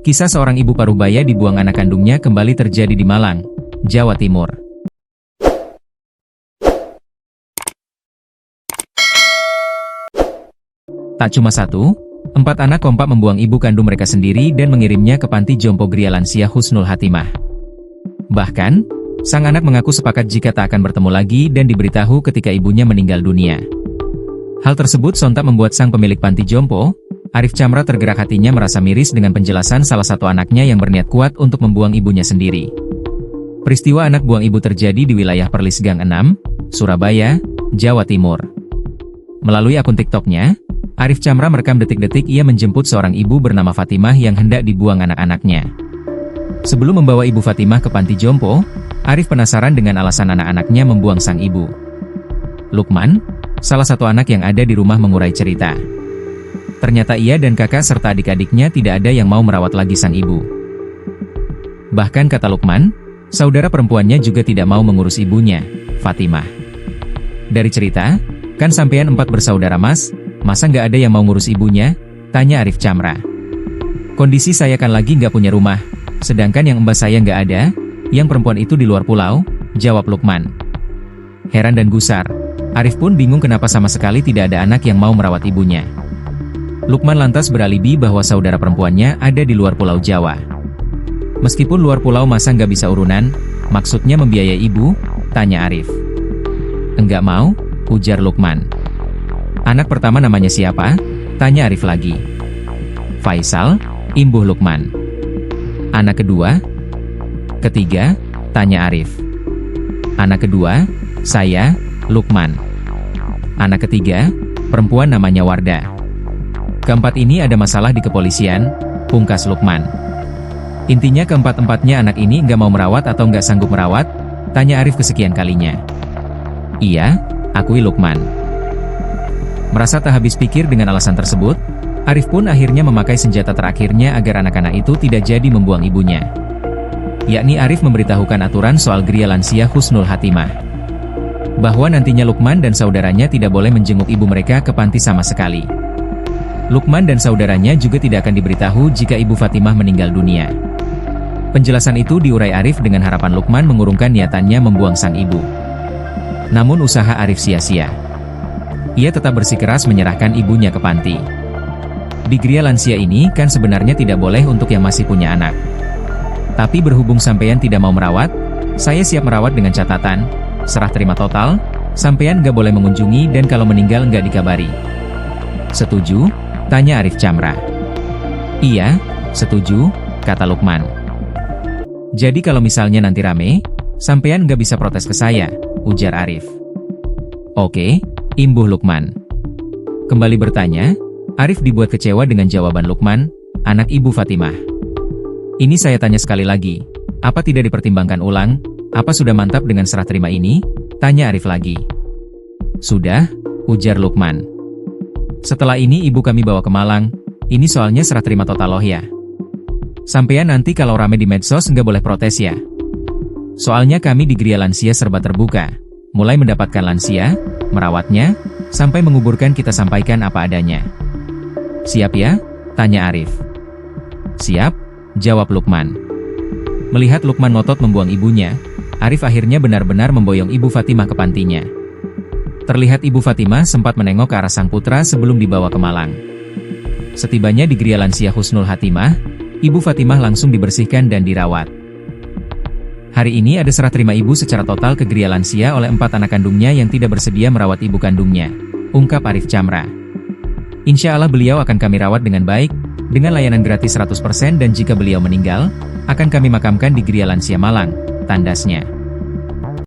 Kisah seorang ibu parubaya dibuang anak kandungnya kembali terjadi di Malang, Jawa Timur. Tak cuma satu, 4 anak kompak membuang ibu kandung mereka sendiri dan mengirimnya ke panti jompo Gria Lansia Husnul Hatimah. Bahkan, sang anak mengaku sepakat jika tak akan bertemu lagi dan diberitahu ketika ibunya meninggal dunia. Hal tersebut sontak membuat sang pemilik panti jompo, Arif Chamra, tergerak hatinya merasa miris dengan penjelasan salah satu anaknya yang berniat kuat untuk membuang ibunya sendiri. Peristiwa anak buang ibu terjadi di wilayah Perlis Gang 6, Surabaya, Jawa Timur. Melalui akun TikToknya, Arif Chamra merekam detik-detik ia menjemput seorang ibu bernama Fatimah yang hendak dibuang anak-anaknya. Sebelum membawa ibu Fatimah ke panti jompo, Arif penasaran dengan alasan anak-anaknya membuang sang ibu. Lukman, salah satu anak yang ada di rumah, mengurai cerita. Ternyata ia dan kakak serta adik-adiknya tidak ada yang mau merawat lagi sang ibu. Bahkan kata Lukman, saudara perempuannya juga tidak mau mengurus ibunya, Fatimah. Dari cerita, kan sampean 4 bersaudara mas, masa nggak ada yang mau ngurus ibunya? Tanya Arif Chamra. Kondisi saya kan lagi nggak punya rumah, sedangkan yang mbak saya nggak ada, yang perempuan itu di luar pulau, jawab Lukman. Heran dan gusar, Arif pun bingung kenapa sama sekali tidak ada anak yang mau merawat ibunya. Lukman lantas beralibi bahwa saudara perempuannya ada di luar pulau Jawa. Meskipun luar pulau masa nggak bisa urunan, maksudnya membiayai ibu? Tanya Arif. Enggak mau, ujar Lukman. Anak pertama namanya siapa? Tanya Arif lagi. Faisal, imbuh Lukman. Anak kedua? Ketiga? Tanya Arif. Anak kedua, saya, Lukman. Anak ketiga, perempuan namanya Wardah. Keempat ini ada masalah di kepolisian, pungkas Lukman. Intinya keempat-empatnya anak ini nggak mau merawat atau nggak sanggup merawat? Tanya Arif kesekian kalinya. Iya, akui Lukman. Merasa tak habis pikir dengan alasan tersebut, Arif pun akhirnya memakai senjata terakhirnya agar anak-anak itu tidak jadi membuang ibunya. Yakni Arif memberitahukan aturan soal Gria Lansia Husnul Hatimah. Bahwa nantinya Lukman dan saudaranya tidak boleh menjenguk ibu mereka ke panti sama sekali. Lukman dan saudaranya juga tidak akan diberitahu jika ibu Fatimah meninggal dunia. Penjelasan itu diurai Arif dengan harapan Lukman mengurungkan niatannya membuang sang ibu. Namun usaha Arif sia-sia. Ia tetap bersikeras menyerahkan ibunya ke panti. Di Gria Lansia ini kan sebenarnya tidak boleh untuk yang masih punya anak. Tapi berhubung sampean tidak mau merawat, saya siap merawat dengan catatan, serah terima total, sampean nggak boleh mengunjungi dan kalau meninggal nggak dikabari. Setuju? Tanya Arif Chamra. Iya, setuju, kata Lukman. Jadi kalau misalnya nanti rame, sampean nggak bisa protes ke saya, ujar Arif. Oke, imbuh Lukman. Kembali bertanya, Arif dibuat kecewa dengan jawaban Lukman, anak ibu Fatimah. Ini saya tanya sekali lagi, apa tidak dipertimbangkan ulang? Apa sudah mantap dengan serah terima ini? Tanya Arif lagi. Sudah, ujar Lukman. Setelah ini ibu kami bawa ke Malang, ini soalnya serah terima total loh ya. Sampean nanti kalau rame di medsos nggak boleh protes ya. Soalnya kami di Gria Lansia serba terbuka, mulai mendapatkan lansia, merawatnya, sampai menguburkan kita sampaikan apa adanya. Siap ya? Tanya Arif. Siap, jawab Lukman. Melihat Lukman ngotot membuang ibunya, Arif akhirnya benar-benar memboyong ibu Fatimah ke pantinya. Terlihat ibu Fatimah sempat menengok ke arah sang putra sebelum dibawa ke Malang. Setibanya di Gria Lansia Husnul Hatimah, ibu Fatimah langsung dibersihkan dan dirawat. Hari ini ada serah terima ibu secara total ke Gria Lansia oleh 4 anak kandungnya yang tidak bersedia merawat ibu kandungnya, ungkap Arif Chamra. Insya Allah beliau akan kami rawat dengan baik, dengan layanan gratis 100% dan jika beliau meninggal, akan kami makamkan di Gria Lansia Malang, tandasnya.